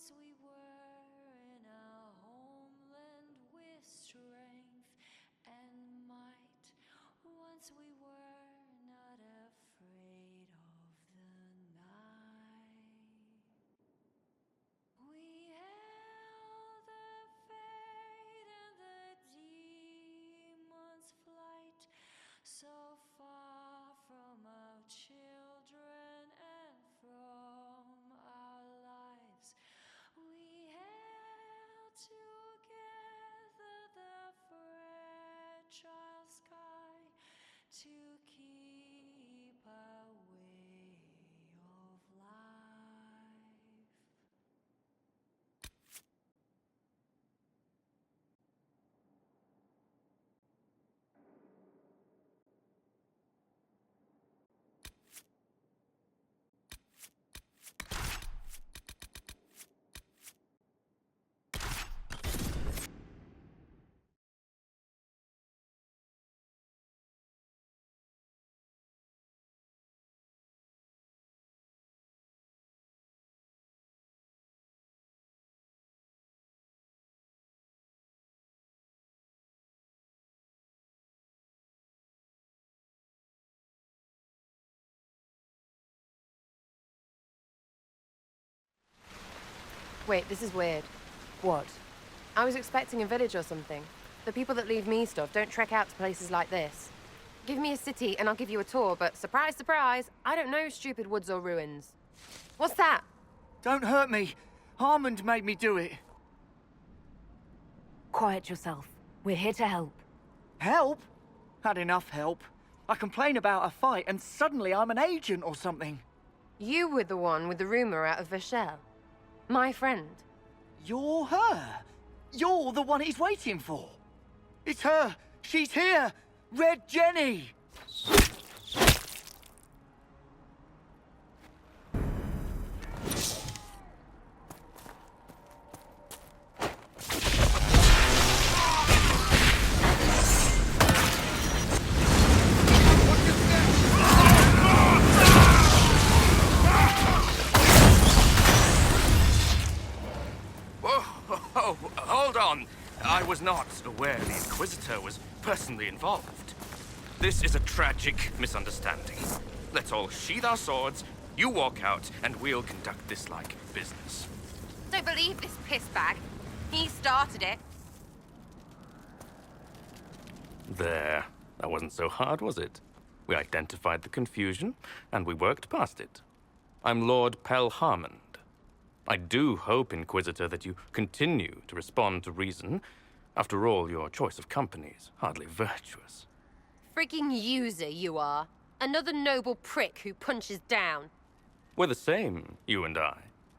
Once we were in a homeland with strength and might. Once we were not afraid of the night. We held the fate and the demon's flight, so far from our children and from our lives. We held together the fragile sky to keep our way of life. Wait, this is weird. What? I was expecting a village or something. The people that leave me stuff don't trek out to places like this. Give me a city and I'll give you a tour, but surprise, surprise, I don't know stupid woods or ruins. What's that? Don't hurt me. Harmond made me do it. Quiet yourself. We're here to help. Help? Had enough help. I complain about a fight and suddenly I'm an agent or something. You were the one with the rumor out of Vashel. My friend. You're her. You're the one he's waiting for. It's her. She's here. Red Jenny. Oh, hold on. I was not aware the Inquisitor was personally involved. This is a tragic misunderstanding. Let's all sheath our swords, you walk out, and we'll conduct this like business. Don't believe this pissbag. He started it. There. That wasn't so hard, was it? We identified the confusion, and we worked past it. I'm Lord Pel Harmond. I do hope, Inquisitor, that you continue to respond to reason. After all, your choice of company is hardly virtuous. Freaking user, you are. Another noble prick who punches down. We're the same, you and I.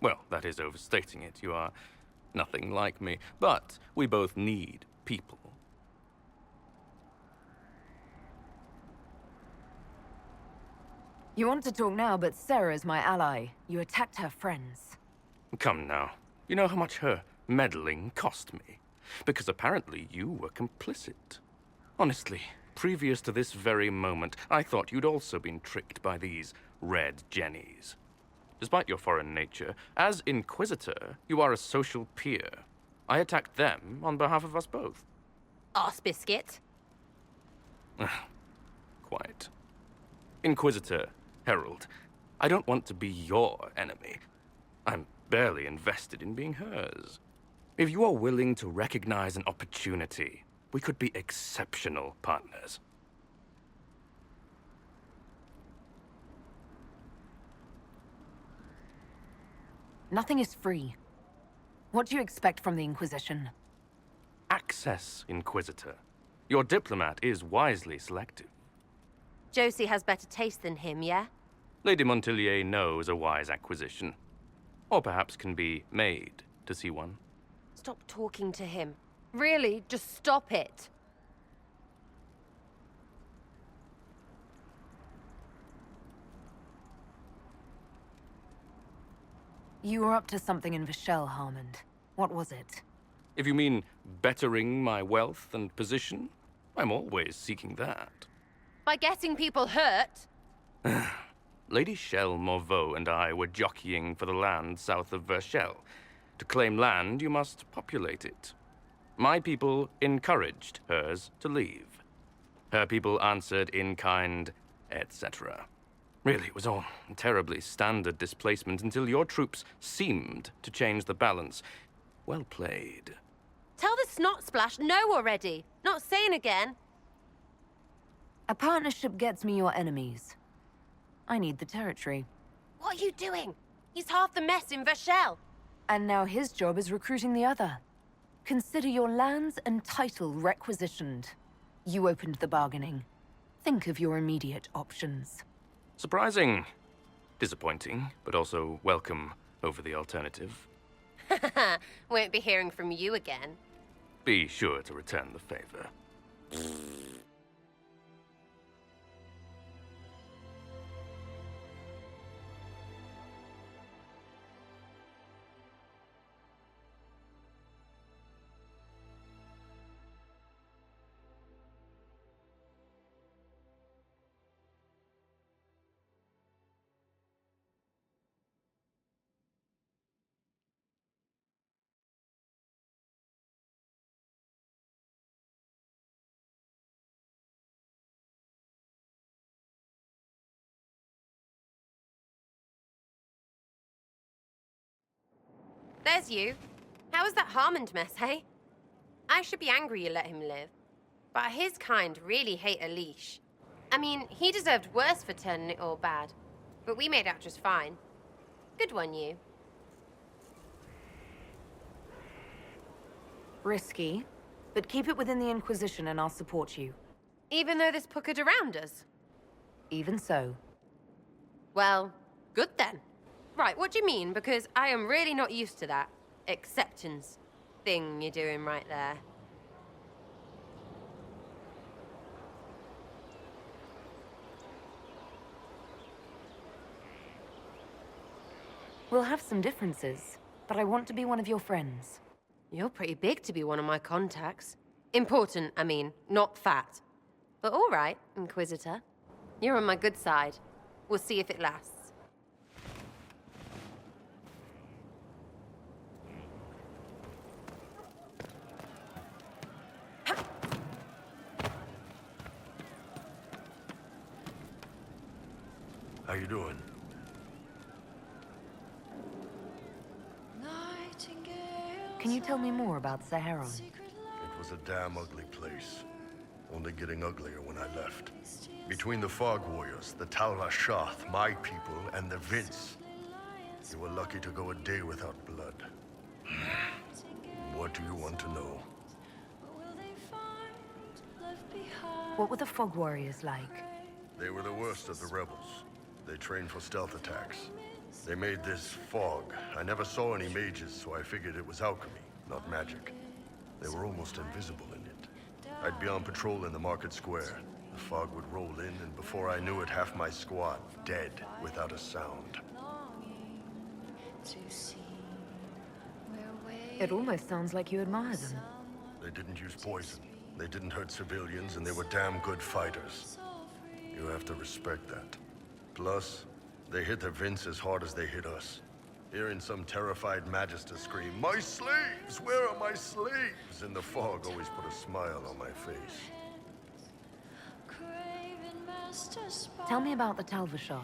Well, that is overstating it. You are nothing like me. But we both need people. You want to talk now, but Sarah's my ally. You attacked her friends. Come now. You know how much her meddling cost me. Because apparently you were complicit. Honestly, previous to this very moment, I thought you'd also been tricked by these Red Jennies. Despite your foreign nature, as Inquisitor, you are a social peer. I attacked them on behalf of us both. Arse biscuit. Quite. Inquisitor, Herald, I don't want to be your enemy. I'm barely invested in being hers. If you are willing to recognize an opportunity, we could be exceptional partners. Nothing is free. What do you expect from the Inquisition? Access, Inquisitor. Your diplomat is wisely selective. Josie has better taste than him, yeah? Lady Montillier knows a wise acquisition. Or perhaps can be made to see one. Stop talking to him. Really, just stop it. You were up to something in Vashel, Harmond. What was it? If you mean bettering my wealth and position, I'm always seeking that. By getting people hurt? Lady Shell Morveau and I were jockeying for the land south of Vashel. To claim land, you must populate it. My people encouraged hers to leave. Her people answered in kind, etc. Really, it was all terribly standard displacement until your troops seemed to change the balance. Well played. Tell the snot splash no already. Not saying again. A partnership gets me your enemies. I need the territory. What are you doing? He's half the mess in Vashel. And now his job is recruiting the other. Consider your lands and title requisitioned. You opened the bargaining. Think of your immediate options. Surprising. Disappointing, but also welcome over the alternative. Won't be hearing from you again. Be sure to return the favor. There's you. How was that Harmond mess, hey? I should be angry you let him live. But his kind really hate Aellyce. I mean, he deserved worse for turning it all bad. But we made out just fine. Good one, you. Risky, but keep it within the Inquisition and I'll support you. Even though this puckered around us? Even so. Well, good then. Right, what do you mean? Because I am really not used to that acceptance thing you're doing right there. We'll have some differences, but I want to be one of your friends. You're pretty big to be one of my contacts. Important, I mean, not fat. But all right, Inquisitor. You're on my good side. We'll see if it lasts. How you doing? Can you tell me more about Saharon? It was a damn ugly place. Only getting uglier when I left. Between the Fog Warriors, the Tal-Rashath, my people, and the Vince. You were lucky to go a day without blood. What do you want to know? What were the Fog Warriors like? They were the worst of the rebels. They trained for stealth attacks. They made this fog. I never saw any mages, so I figured it was alchemy, not magic. They were almost invisible in it. I'd be on patrol in the market square. The fog would roll in, and before I knew it, half my squad dead without a sound. It almost sounds like you admire them. They didn't use poison. They didn't hurt civilians, and they were damn good fighters. You have to respect that. Plus, they hit the Vince as hard as they hit us. Hearing some terrified Magister scream, "My slaves! Where are my slaves?" in the fog always put a smile on my face. Tell me about the Tal-Rashath.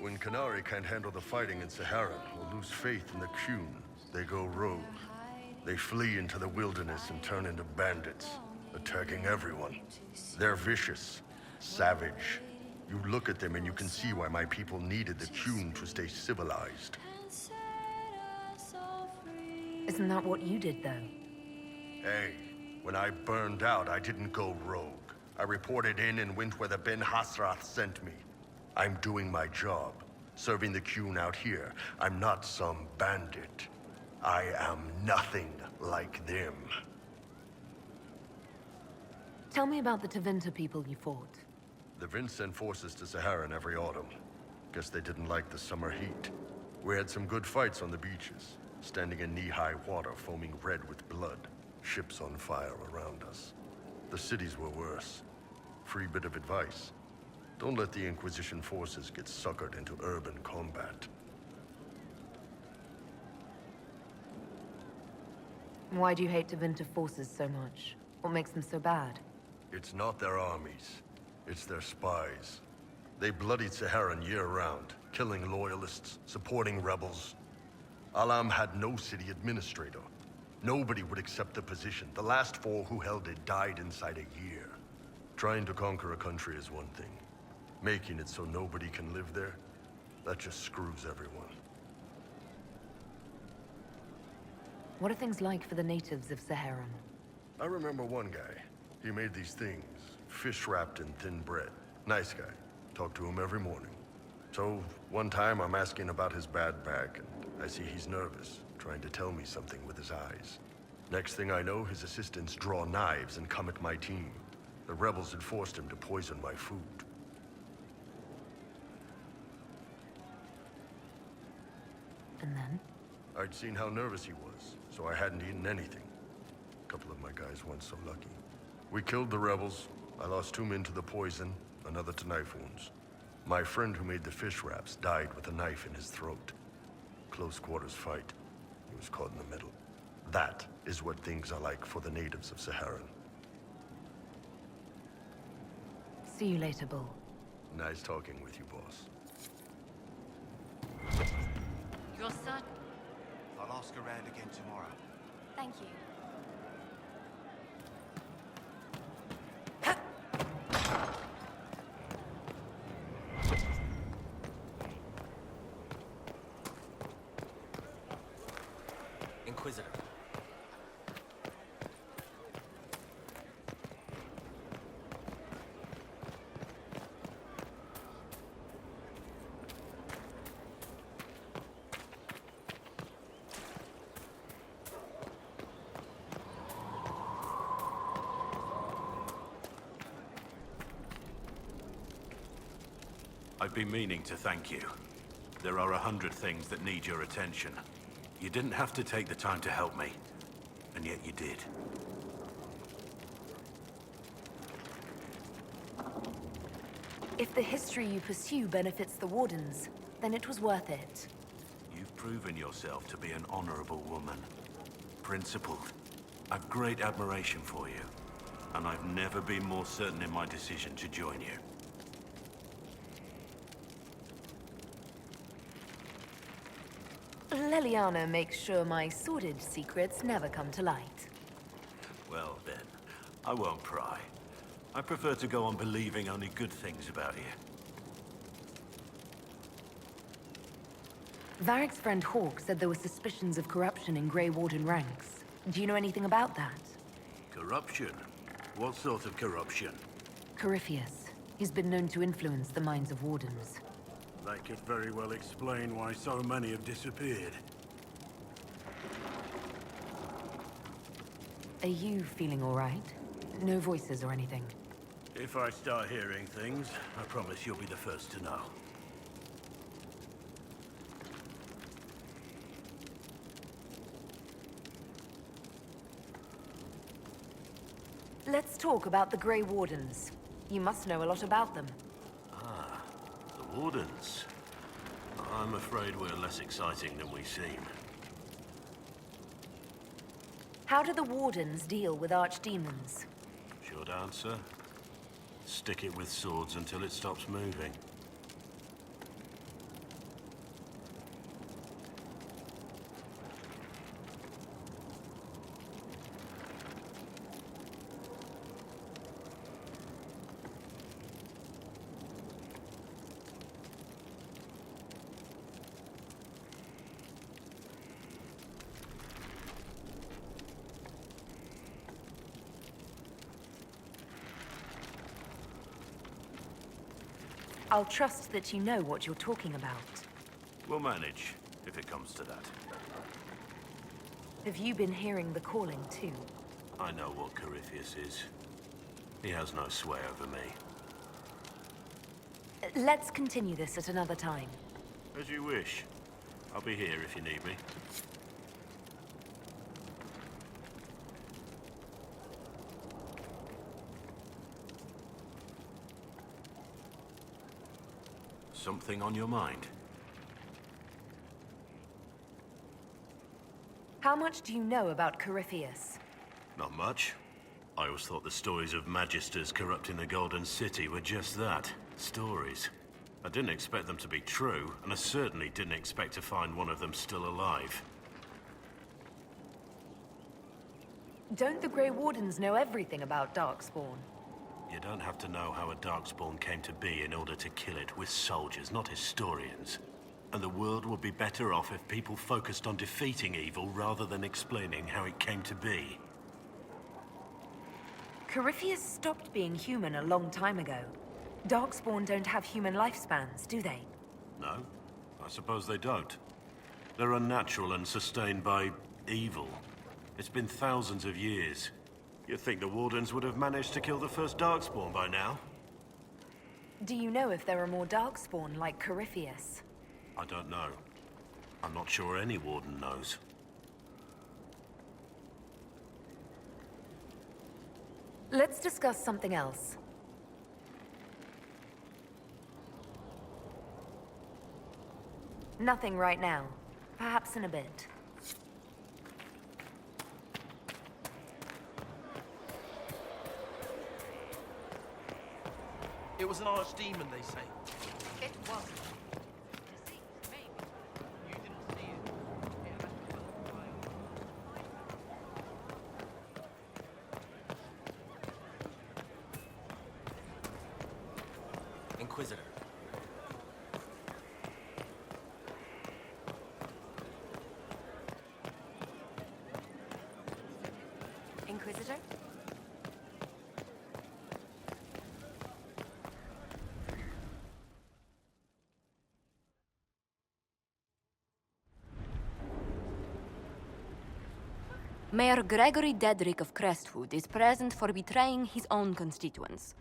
When Canary can't handle the fighting in Saharan or lose faith in the Qun, they go rogue. They flee into the wilderness and turn into bandits, attacking everyone. They're vicious, savage. You look at them and you can see why my people needed the Qun to stay civilized. Isn't that what you did, though? Hey, when I burned out, I didn't go rogue. I reported in and went where the Ben Hasrath sent me. I'm doing my job, serving the Qun out here. I'm not some bandit. I am nothing like them. Tell me about the Tevinter people you fought. The Vince sent forces to Saharan every autumn. Guess they didn't like the summer heat. We had some good fights on the beaches, standing in knee-high water foaming red with blood, ships on fire around us. The cities were worse. Free bit of advice. Don't let the Inquisition forces get suckered into urban combat. Why do you hate Tevinter forces so much? What makes them so bad? It's not their armies. It's their spies. They bloodied Saharan year-round, killing loyalists, supporting rebels. Alam had no city administrator. Nobody would accept the position. The last 4 who held it died inside a year. Trying to conquer a country is one thing. Making it so nobody can live there, that just screws everyone. What are things like for the natives of Saharan? I remember one guy. He made these things, fish wrapped in thin bread. Nice guy. Talk to him every morning. So, one time I'm asking about his bad back, and I see he's nervous, trying to tell me something with his eyes. Next thing I know, his assistants draw knives and come at my team. The rebels had forced him to poison my food. And then? I'd seen how nervous he was, so I hadn't eaten anything. A couple of my guys weren't so lucky. We killed the rebels. I lost 2 men to the poison, another to knife wounds. My friend who made the fish wraps died with a knife in his throat. Close quarters fight. He was caught in the middle. That is what things are like for the natives of Saharan. See you later, Bull. Nice talking with you, boss. You're certain? I'll ask around again tomorrow. Thank you. Inquisitor. I've been meaning to thank you. There are 100 things that need your attention. You didn't have to take the time to help me, and yet you did. If the history you pursue benefits the Wardens, then it was worth it. You've proven yourself to be an honorable woman. Principled. I've great admiration for you, and I've never been more certain in my decision to join you. Leliana makes sure my sordid secrets never come to light. Well then, I won't pry. I prefer to go on believing only good things about you. Varric's friend Hawke said there were suspicions of corruption in Grey Warden ranks. Do you know anything about that? Corruption? What sort of corruption? Corypheus. He's been known to influence the minds of Wardens. That could very well explain why so many have disappeared. Are you feeling all right? No voices or anything? If I start hearing things, I promise you'll be the first to know. Let's talk about the Grey Wardens. You must know a lot about them. The Wardens? I'm afraid we're less exciting than we seem. How do the Wardens deal with archdemons? Short answer? Stick it with swords until it stops moving. I'll trust that you know what you're talking about. We'll manage, if it comes to that. Have you been hearing the calling too? I know what Corypheus is. He has no sway over me. Let's continue this at another time. As you wish. I'll be here if you need me. Something on your mind? How much do you know about Corypheus? Not much. I always thought the stories of Magisters corrupting the Golden City were just that. Stories. I didn't expect them to be true, and I certainly didn't expect to find one of them still alive. Don't the Grey Wardens know everything about Darkspawn? You don't have to know how a Darkspawn came to be in order to kill it. We're soldiers, not historians. And the world would be better off if people focused on defeating evil rather than explaining how it came to be. Corypheus stopped being human a long time ago. Darkspawn don't have human lifespans, do they? No, I suppose they don't. They're unnatural and sustained by evil. It's been thousands of years. You'd think the Wardens would have managed to kill the first Darkspawn by now. Do you know if there are more Darkspawn like Corypheus? I don't know. I'm not sure any Warden knows. Let's discuss something else. Nothing right now. Perhaps in a bit. It was an archdemon, they say. It was. Inquisitor. Inquisitor? Mayor Gregory Dedrick of Crestwood is present for betraying his own constituents.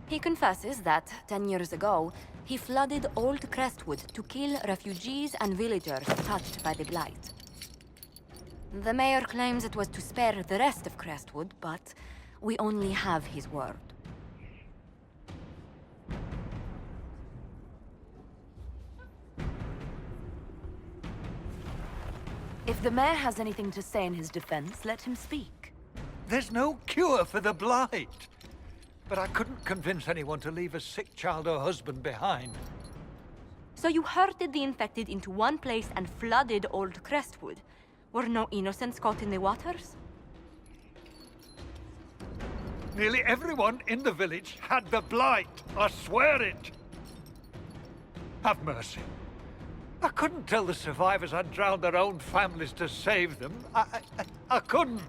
He confesses that, 10 years ago, he flooded Old Crestwood to kill refugees and villagers touched by the Blight. The mayor claims it was to spare the rest of Crestwood, but we only have his word. If the mayor has anything to say in his defense, let him speak. There's no cure for the Blight. But I couldn't convince anyone to leave a sick child or husband behind. So you herded the infected into one place and flooded Old Crestwood. Were no innocents caught in the waters? Nearly everyone in the village had the Blight. I swear it. Have mercy. I couldn't tell the survivors I'd drowned their own families to save them. I couldn't.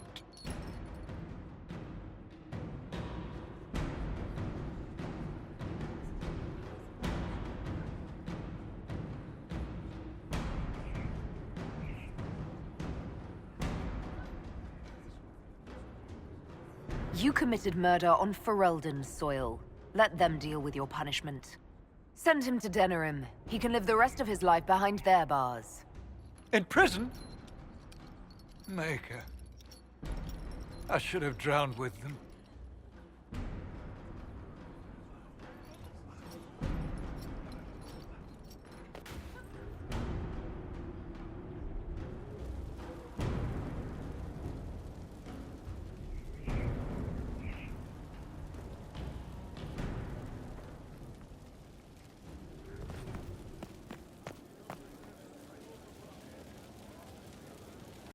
You committed murder on Ferelden's soil. Let them deal with your punishment. Send him to Denerim. He can live the rest of his life behind their bars. In prison? Maker. I should have drowned with them.